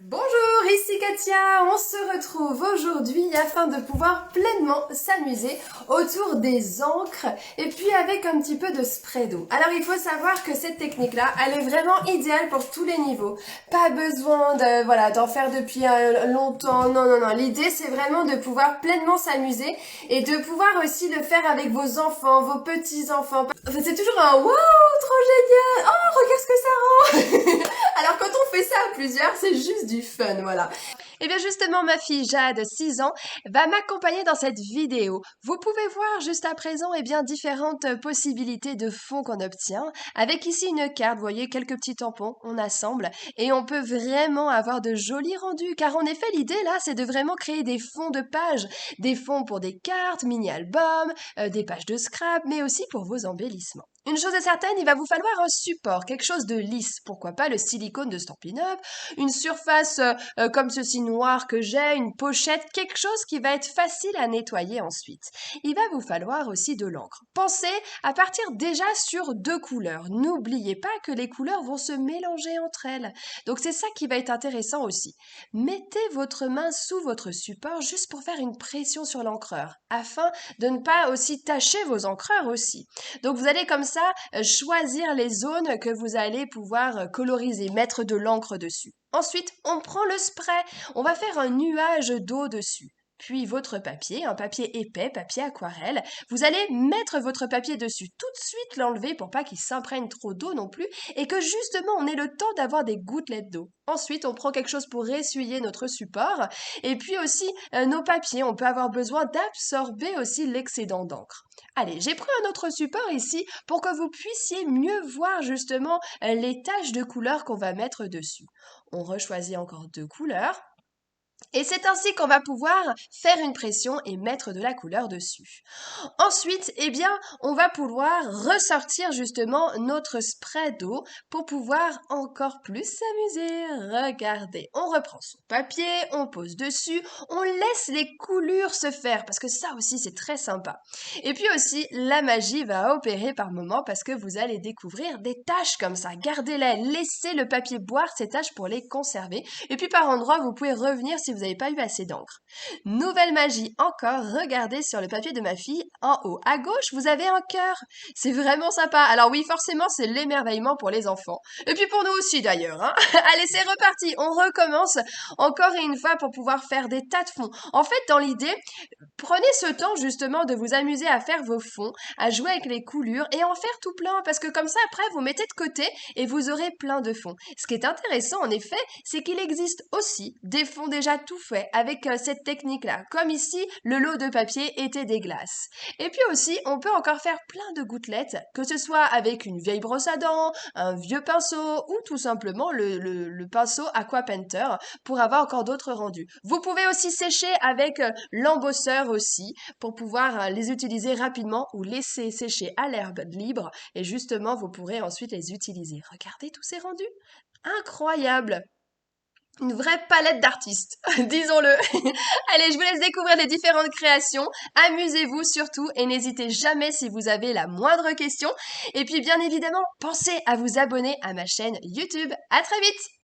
Bonjour, ici Katia, on se retrouve aujourd'hui afin de pouvoir pleinement s'amuser autour des encres et puis avec un petit peu de spray d'eau. Alors il faut savoir que cette technique-là, elle est vraiment idéale pour tous les niveaux. Pas besoin d'en faire depuis longtemps, non. L'idée c'est vraiment de pouvoir pleinement s'amuser et de pouvoir aussi le faire avec vos enfants, vos petits-enfants. Enfin, c'est toujours un wow, trop génial, oh regarde ce que ça rend. Alors quand on fait ça à plusieurs, c'est juste du fun, voilà. Et bien justement, ma fille Jade, 6 ans, va m'accompagner dans cette vidéo. Vous pouvez voir juste à présent différentes possibilités de fonds qu'on obtient. Avec ici une carte, vous voyez, quelques petits tampons, on assemble et on peut vraiment avoir de jolis rendus. Car en effet, l'idée là, c'est de vraiment créer des fonds de pages. Des fonds pour des cartes, mini-albums, des pages de scrap, mais aussi pour vos embellissements. Une chose est certaine, il va vous falloir un support, quelque chose de lisse, pourquoi pas le silicone de Stampin' Up, une surface comme ceci noir que j'ai, une pochette, quelque chose qui va être facile à nettoyer ensuite. Il va vous falloir aussi de l'encre. Pensez à partir déjà sur 2 couleurs. N'oubliez pas que les couleurs vont se mélanger entre elles. Donc c'est ça qui va être intéressant aussi. Mettez votre main sous votre support juste pour faire une pression sur l'encreur, afin de ne pas aussi tacher vos encreurs aussi. Donc vous allez comme ça choisir les zones que vous allez pouvoir coloriser, mettre de l'encre dessus. Ensuite, on prend le spray, on va faire un nuage d'eau dessus. Puis votre papier, un papier épais, papier aquarelle, vous allez mettre votre papier dessus, tout de suite l'enlever pour pas qu'il s'imprègne trop d'eau non plus et que justement on ait le temps d'avoir des gouttelettes d'eau. Ensuite, on prend quelque chose pour essuyer notre support et puis aussi nos papiers, on peut avoir besoin d'absorber aussi l'excédent d'encre. Allez, j'ai pris un autre support ici pour que vous puissiez mieux voir justement les taches de couleur qu'on va mettre dessus. On rechoisit encore 2 couleurs. Et c'est ainsi qu'on va pouvoir faire une pression et mettre de la couleur dessus. Ensuite, on va pouvoir ressortir justement notre spray d'eau pour pouvoir encore plus s'amuser. Regardez, on reprend son papier, on pose dessus, on laisse les coulures se faire parce que ça aussi c'est très sympa. Et puis aussi, la magie va opérer par moments parce que vous allez découvrir des taches comme ça. Gardez-les, laissez le papier boire ces taches pour les conserver. Et puis par endroits, vous pouvez revenir si vous n'avez pas eu assez d'encre. Nouvelle magie encore, regardez sur le papier de ma fille, en haut à gauche, vous avez un cœur. C'est vraiment sympa. Alors oui, forcément, c'est l'émerveillement pour les enfants. Et puis pour nous aussi d'ailleurs. Hein. Allez, c'est reparti. On recommence encore et une fois pour pouvoir faire des tas de fonds. En fait, dans l'idée, prenez ce temps justement de vous amuser à faire vos fonds, à jouer avec les coulures et en faire tout plein parce que comme ça après vous mettez de côté et vous aurez plein de fonds. Ce qui est intéressant en effet, c'est qu'il existe aussi des fonds déjà tout faits avec cette technique-là. Comme ici, le lot de papier était des glaces. Et puis aussi, on peut encore faire plein de gouttelettes, que ce soit avec une vieille brosse à dents, un vieux pinceau ou tout simplement le pinceau Aqua Painter pour avoir encore d'autres rendus. Vous pouvez aussi sécher avec l'embosseur aussi pour pouvoir les utiliser rapidement ou laisser sécher à l'herbe libre et justement vous pourrez ensuite les utiliser. Regardez tous ces rendus, incroyable! Une vraie palette d'artistes, disons-le. Allez, je vous laisse découvrir les différentes créations. Amusez-vous surtout et n'hésitez jamais si vous avez la moindre question. Et puis bien évidemment, pensez à vous abonner à ma chaîne YouTube. À très vite!